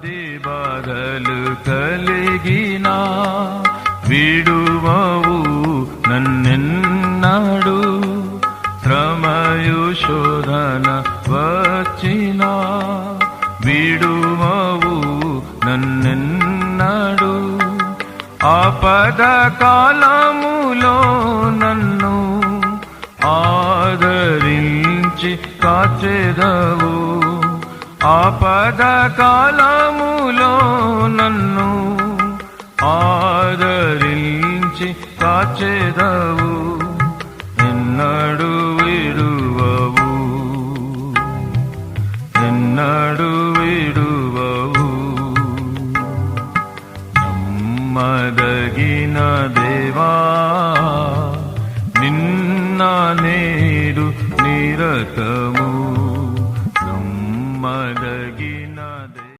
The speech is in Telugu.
బాధలు కలిగినా విడువవు నన్నెన్నడు, శ్రమయు శోధన వచ్చినా విడువవు నన్నెన్నడు. ఆపద కాలములో నన్ను ఆదరించి కాచెదవు, ఆపద కాలములో నన్ను ఆదరించి కాచెదవు. ఎన్నడు విడువవు, ఎన్నడు విడువవు. నమ్మదగిన దేవా, నిన్న నేడు నిరత